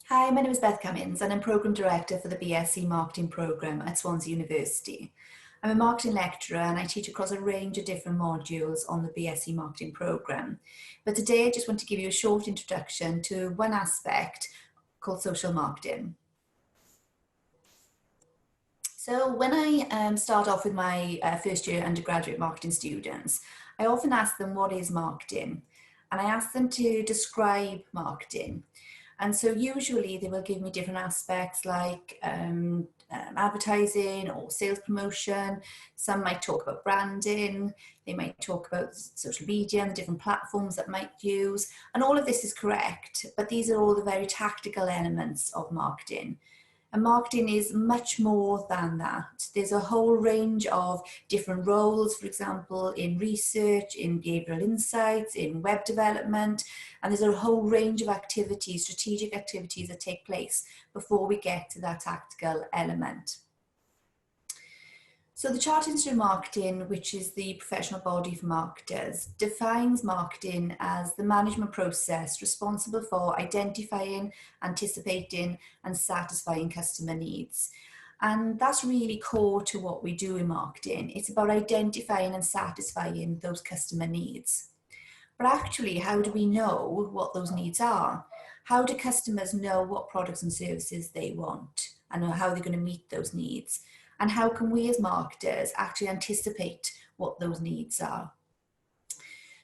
Hi, my name is Beth Cummings and I'm Programme Director for the BSc Marketing Programme at Swansea University. I'm a marketing lecturer and I teach across a range of different modules on the BSc Marketing Programme. But today I just want to give you a short introduction to one aspect called social marketing. So when I start off with my first year undergraduate marketing students, I often ask them what is marketing, and I ask them to describe marketing. And so usually they will give me different aspects like advertising or sales promotion. Some might talk about branding. They might talk about social media and the different platforms that might use. And all of this is correct, but these are all the very tactical elements of marketing. And marketing is much more than that. There's a whole range of different roles, for example, in research, in behavioral insights, in web development, and there's a whole range of activities, strategic activities that take place before we get to that tactical element. So the Chartered Institute of Marketing, which is the professional body for marketers, defines marketing as the management process responsible for identifying, anticipating and satisfying customer needs. And that's really core to what we do in marketing. It's about identifying and satisfying those customer needs. But actually, how do we know what those needs are? How do customers know what products and services they want and how they're going to meet those needs? And how can we as marketers actually anticipate what those needs are?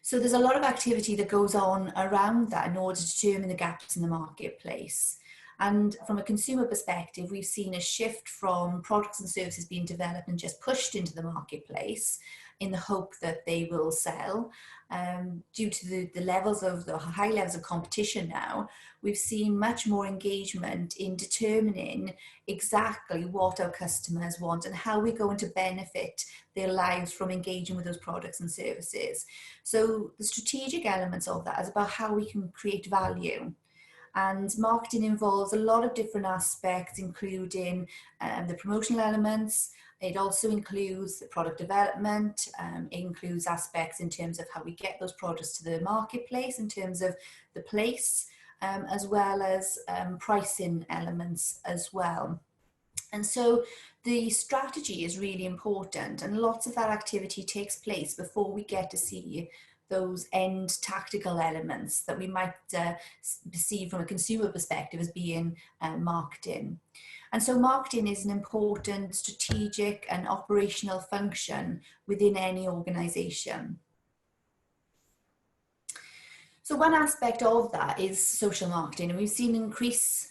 So there's a lot of activity that goes on around that in order to determine the gaps in the marketplace. And from a consumer perspective, we've seen a shift from products and services being developed and just pushed into the marketplace in the hope that they will sell. Due to the high levels of competition now, we've seen much more engagement in determining exactly what our customers want and how we're going to benefit their lives from engaging with those products and services. So the strategic elements of that is about how we can create value. And marketing involves a lot of different aspects, including the promotional elements. It also includes the product development. It includes aspects in terms of how we get those products to the marketplace, in terms of the place, as well as pricing elements as well. And so the strategy is really important, and lots of that activity takes place before we get to see those end tactical elements that we might perceive from a consumer perspective as being marketing. And so marketing is an important strategic and operational function within any organization. So one aspect of that is social marketing, and we've seen an increase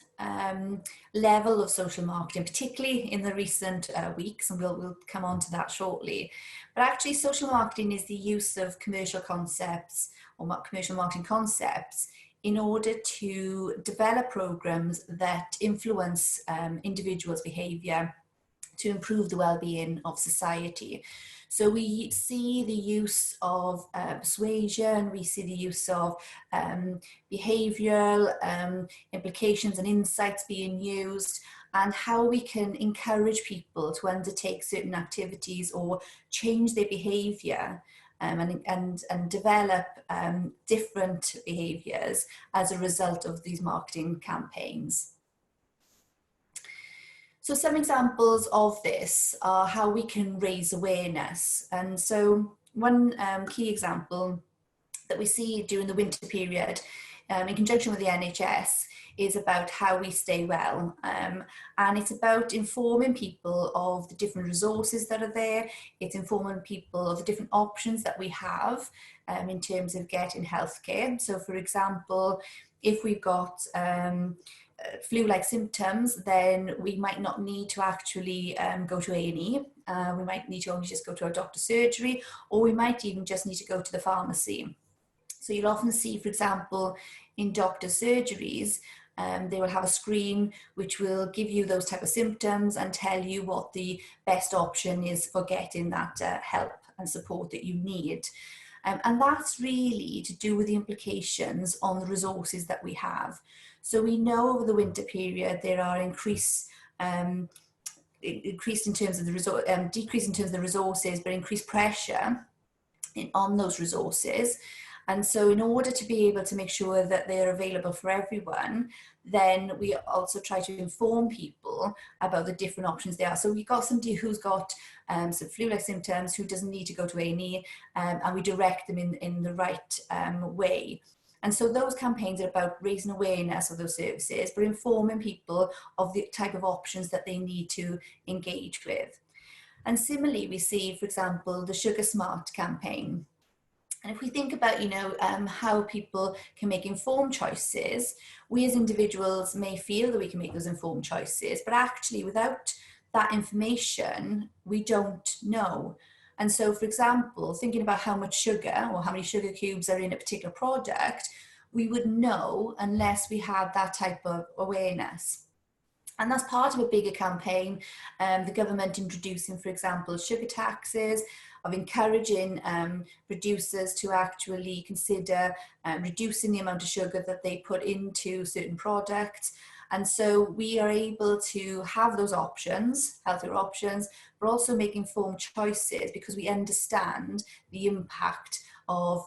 level of social marketing, particularly in the recent weeks, and we'll come on to that shortly. But actually, social marketing is the use of commercial concepts or commercial marketing concepts in order to develop programs that influence individuals' behavior to improve the well-being of society. So we see the use of persuasion, we see the use of behavioural implications and insights being used, and how we can encourage people to undertake certain activities or change their behaviour and develop different behaviours as a result of these marketing campaigns. So some examples of this are how we can raise awareness. And so one key example that we see during the winter period in conjunction with the NHS is about how we stay well. And it's about informing people of the different resources that are there. It's informing people of the different options that we have in terms of getting healthcare. So for example, if we've got flu-like symptoms, then we might not need to actually go to A&E. We might need to only just go to our doctor's surgery, or we might even just need to go to the pharmacy. So you'll often see, for example, in doctor's surgeries, they will have a screen which will give you those type of symptoms and tell you what the best option is for getting that help and support that you need. And that's really to do with the implications on the resources that we have. So we know over the winter period there are decrease in terms of the resources, but increased pressure on those resources. And so in order to be able to make sure that they're available for everyone, then we also try to inform people about the different options there are. So we've got somebody who's got some flu-like symptoms who doesn't need to go to A&E, and we direct them in the right way. And so those campaigns are about raising awareness of those services, but informing people of the type of options that they need to engage with. And similarly, we see, for example, the Sugar Smart campaign. And if we think about, how people can make informed choices, we as individuals may feel that we can make those informed choices, but actually without that information, we don't know. And so, for example, thinking about how much sugar or how many sugar cubes are in a particular product, we would know unless we had that type of awareness. And that's part of a bigger campaign, the government introducing, for example, sugar taxes, of encouraging producers to actually consider reducing the amount of sugar that they put into certain products. And so we are able to have those options, healthier options, but also make informed choices because we understand the impact of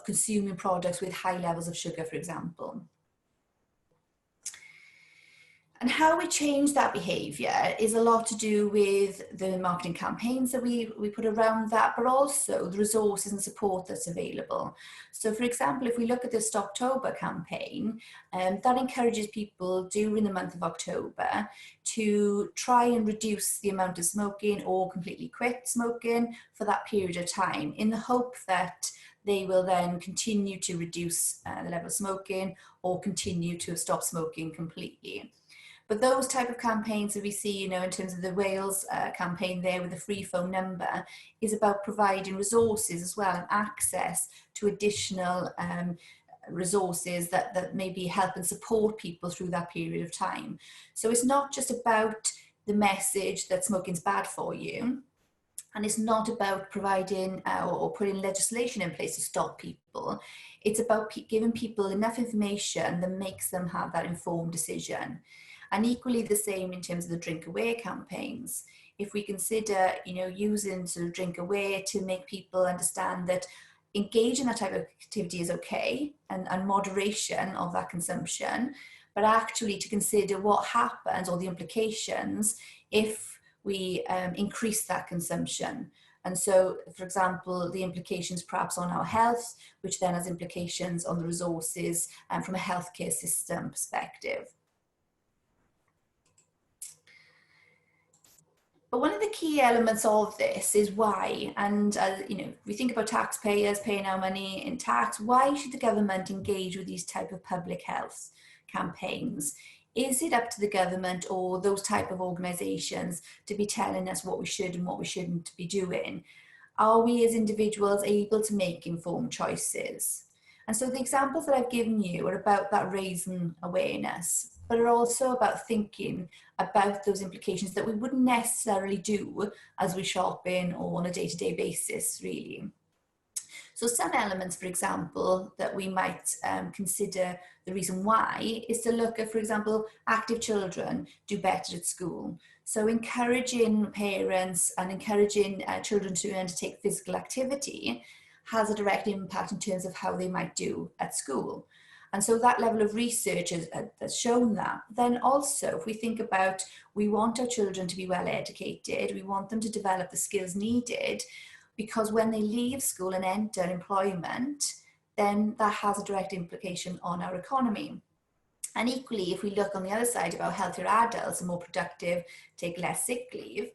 consuming products with high levels of sugar, for example. And how we change that behaviour is a lot to do with the marketing campaigns that we put around that, but also the resources and support that's available. So for example, if we look at the Stoptober campaign, that encourages people during the month of October to try and reduce the amount of smoking or completely quit smoking for that period of time, in the hope that they will then continue to reduce the level of smoking or continue to stop smoking completely. But those type of campaigns that we see, in terms of the Wales campaign there with the free phone number, is about providing resources as well and access to additional resources that maybe help and support people through that period of time. So it's not just about the message that smoking's bad for you, and it's not about providing or putting legislation in place to stop people. It's about giving people enough information that makes them have that informed decision. And equally the same in terms of the Drink Away campaigns. If we consider, using sort of Drink Away to make people understand that engaging in that type of activity is okay, and moderation of that consumption, but actually to consider what happens or the implications if we increase that consumption. And so, for example, the implications perhaps on our health, which then has implications on the resources from a healthcare system perspective. But one of the key elements of this is why, and we think about taxpayers paying our money in tax, why should the government engage with these type of public health campaigns? Is it up to the government or those type of organisations to be telling us what we should and what we shouldn't be doing? Are we as individuals able to make informed choices? And so the examples that I've given you are about that raising awareness, but are also about thinking about those implications that we wouldn't necessarily do as we shop in or on a day-to-day basis, really. So some elements, for example, that we might consider the reason why is to look at, for example, active children do better at school. So encouraging parents and encouraging children to undertake physical activity has a direct impact in terms of how they might do at school. And so that level of research has shown that. Then also, if we think about, we want our children to be well educated, we want them to develop the skills needed, because when they leave school and enter employment, then that has a direct implication on our economy. And equally, if we look on the other side about healthier adults and more productive, take less sick leave,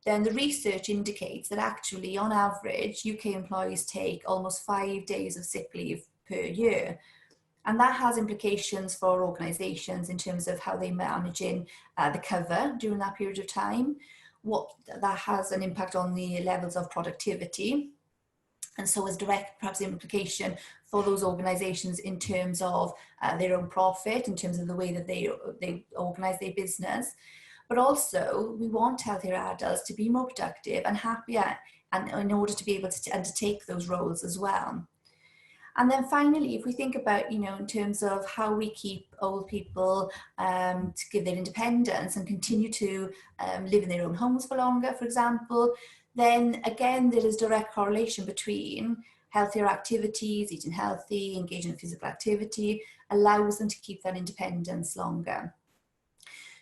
then the research indicates that actually, on average, UK employees take almost 5 days of sick leave per year. And that has implications for organisations in terms of how they're managing the cover during that period of time. What that has an impact on the levels of productivity. And so as direct perhaps implication for those organisations in terms of their own profit, in terms of the way that they organise their business. But also we want healthier adults to be more productive and happier, and in order to be able to undertake those roles as well. And then finally, if we think about, in terms of how we keep old people to give their independence and continue to live in their own homes for longer, for example, then again, there is direct correlation between Healthier activities, eating healthy, engaging in physical activity, allows them to keep that independence longer.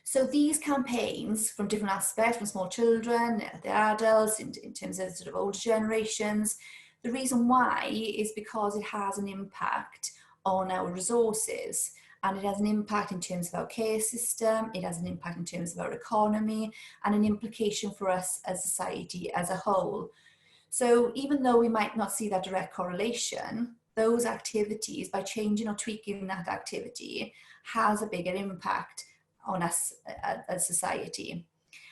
So these campaigns from different aspects, from small children, the adults, in terms of sort of older generations, the reason why is because it has an impact on our resources, and it has an impact in terms of our care system, it has an impact in terms of our economy, and an implication for us as society as a whole. So even though we might not see that direct correlation, those activities, by changing or tweaking that activity, has a bigger impact on us as society.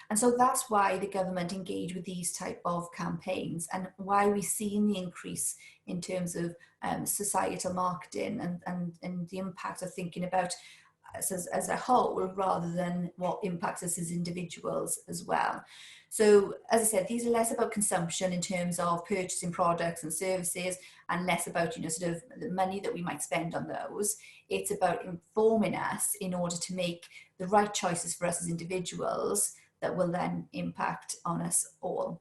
And so that's why the government engage with these type of campaigns, and why we've seen the increase in terms of societal marketing and the impact of thinking about us as a whole rather than what impacts us as individuals as well. So as I said, these are less about consumption in terms of purchasing products and services, and less about, you know, sort of the money that we might spend on those. It's about informing us in order to make the right choices for us as individuals that will then impact on us all.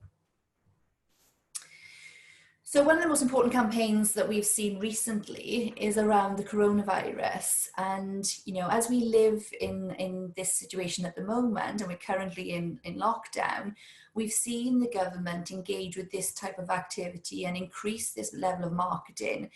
So one of the most important campaigns that we've seen recently is around the coronavirus. And, you know, as we live in this situation at the moment, and we're currently in lockdown, we've seen the government engage with this type of activity and increase this level of marketing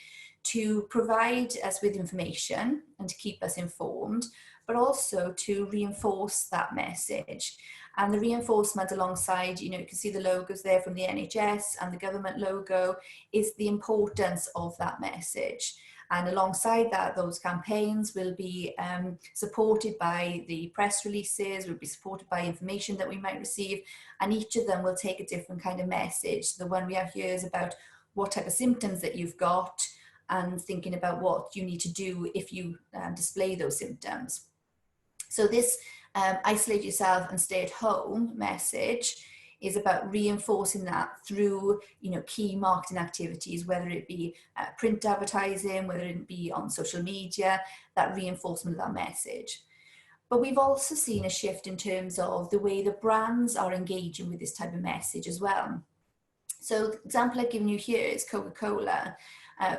to provide us with information and to keep us informed, but also to reinforce that message. And the reinforcement alongside, you know, you can see the logos there from the NHS and the government logo, is the importance of that message. And alongside that, those campaigns will be supported by the press releases, will be supported by information that we might receive, and each of them will take a different kind of message. The one we have here is about what type of symptoms that you've got, and thinking about what you need to do if you display those symptoms. So this isolate yourself and stay at home message is about reinforcing that through, you know, key marketing activities, whether it be print advertising, whether it be on social media, that reinforcement of that message. But we've also seen a shift in terms of the way the brands are engaging with this type of message as well. So the example I've given you here is Coca-Cola,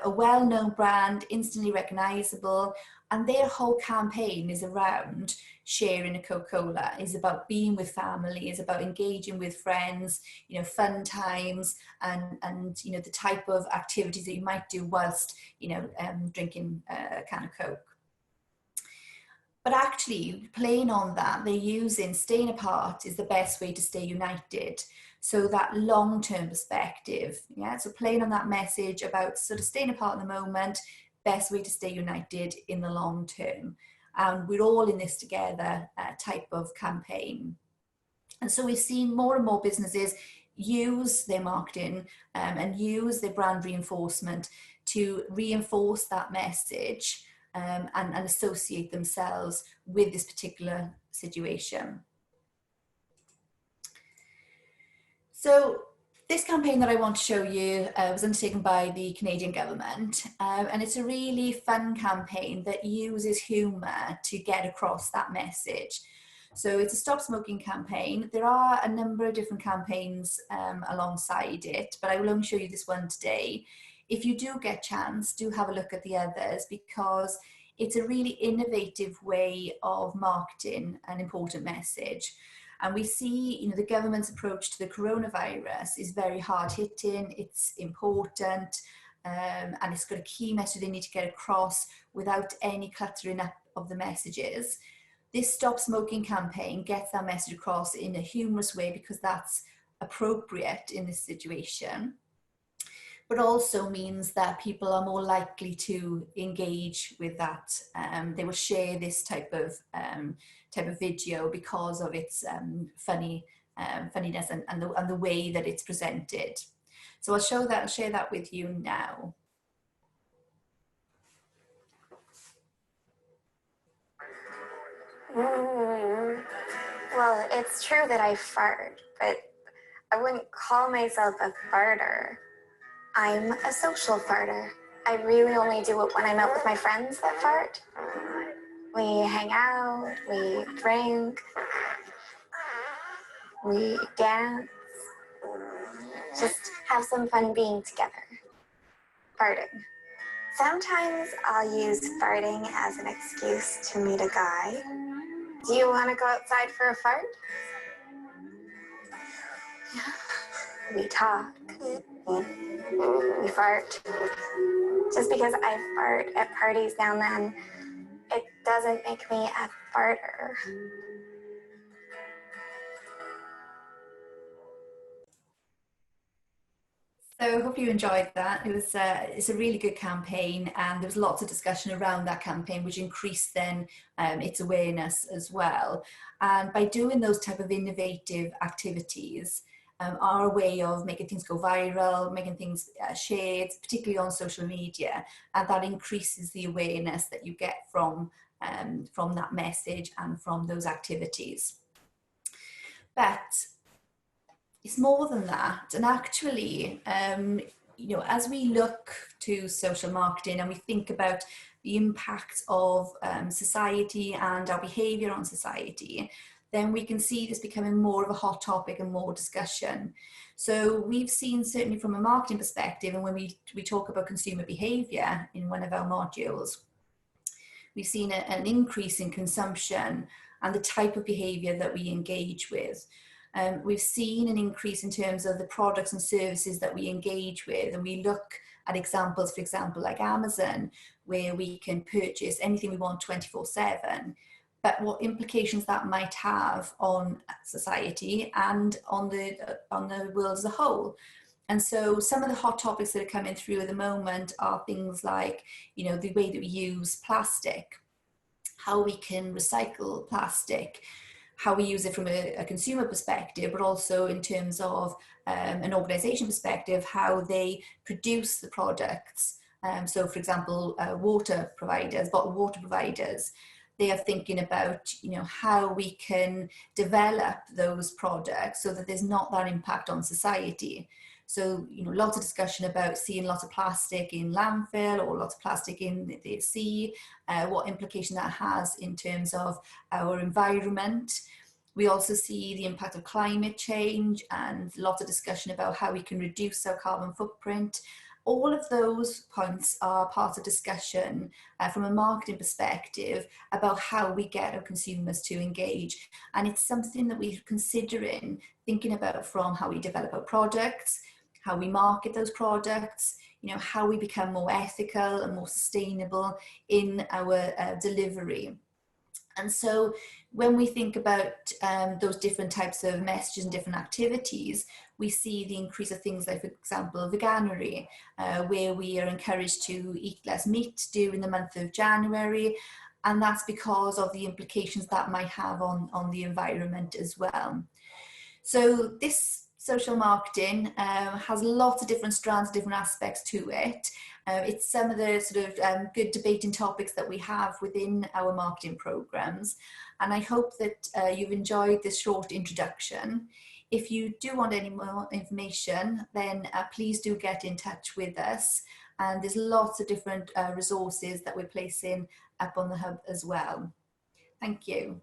a well-known brand, instantly recognizable, and their whole campaign is around sharing a Coca-Cola, is about being with family, is about engaging with friends, you know, fun times, and you know, the type of activities that you might do whilst, you know, drinking a can of Coke. But actually, playing on that, they're using staying apart is the best way to stay united. So that long-term perspective, yeah. So playing on that message about sort of staying apart in the moment, best way to stay united in the long term. And we're all in this together type of campaign. And so we've seen more and more businesses use their marketing and use their brand reinforcement to reinforce that message and associate themselves with this particular situation. So this campaign that I want to show you was undertaken by the Canadian government, and it's a really fun campaign that uses humour to get across that message. So it's a stop smoking campaign. There are a number of different campaigns alongside it, but I will only show you this one today. If you do get a chance, do have a look at the others, because it's a really innovative way of marketing an important message. And we see, you know, the government's approach to the coronavirus is very hard hitting, it's important, and it's got a key message they need to get across without any cluttering up of the messages. This Stop Smoking campaign gets that message across in a humorous way because that's appropriate in this situation, but also means that people are more likely to engage with that. They will share this type of video because of its funniness and the way that it's presented. So I'll share that with you now. Well, it's true that I fart, but I wouldn't call myself a farter. I'm a social farter. I really only do it when I'm out with my friends that fart. We hang out, we drink, we dance, just have some fun being together. Farting. Sometimes I'll use farting as an excuse to meet a guy. Do you want to go outside for a fart? We talk. We fart. Just because I fart at parties now and then, it doesn't make me a farter. So I hope you enjoyed that. It's a really good campaign, and there was lots of discussion around that campaign, which increased then its awareness as well. And by doing those type of innovative activities, are a way of making things go viral, making things shared, particularly on social media, and that increases the awareness that you get from that message and from those activities. But it's more than that. And actually, as we look to social marketing and we think about the impact of society and our behaviour on society, then we can see this becoming more of a hot topic and more discussion. So we've seen, certainly from a marketing perspective, and when we talk about consumer behaviour in one of our modules, we've seen an increase in consumption and the type of behaviour that we engage with. We've seen an increase in terms of the products and services that we engage with, and we look at examples, for example, like Amazon, where we can purchase anything we want 24/7, but what implications that might have on society and on the world as a whole. And so some of the hot topics that are coming through at the moment are things like, the way that we use plastic, how we can recycle plastic, how we use it from a consumer perspective, but also in terms of an organization perspective, how they produce the products. So for example, water providers, bottled water providers, they are thinking about, how we can develop those products so that there's not that impact on society. So, lots of discussion about seeing lots of plastic in landfill or lots of plastic in the sea, what implication that has in terms of our environment. We also see the impact of climate change and lots of discussion about how we can reduce our carbon footprint. All of those points are part of discussion from a marketing perspective about how we get our consumers to engage. And it's something that we're considering, thinking about from how we develop our products, how we market those products, how we become more ethical and more sustainable in our delivery. And so when we think about those different types of messages and different activities, we see the increase of things like, for example, veganuary, where we are encouraged to eat less meat during the month of January. And that's because of the implications that might have on the environment as well. So this social marketing has lots of different strands, different aspects to it. It's some of the sort of good debating topics that we have within our marketing programs. And I hope that you've enjoyed this short introduction. If you do want any more information, then please do get in touch with us. And there's lots of different resources that we're placing up on the hub as well. Thank you.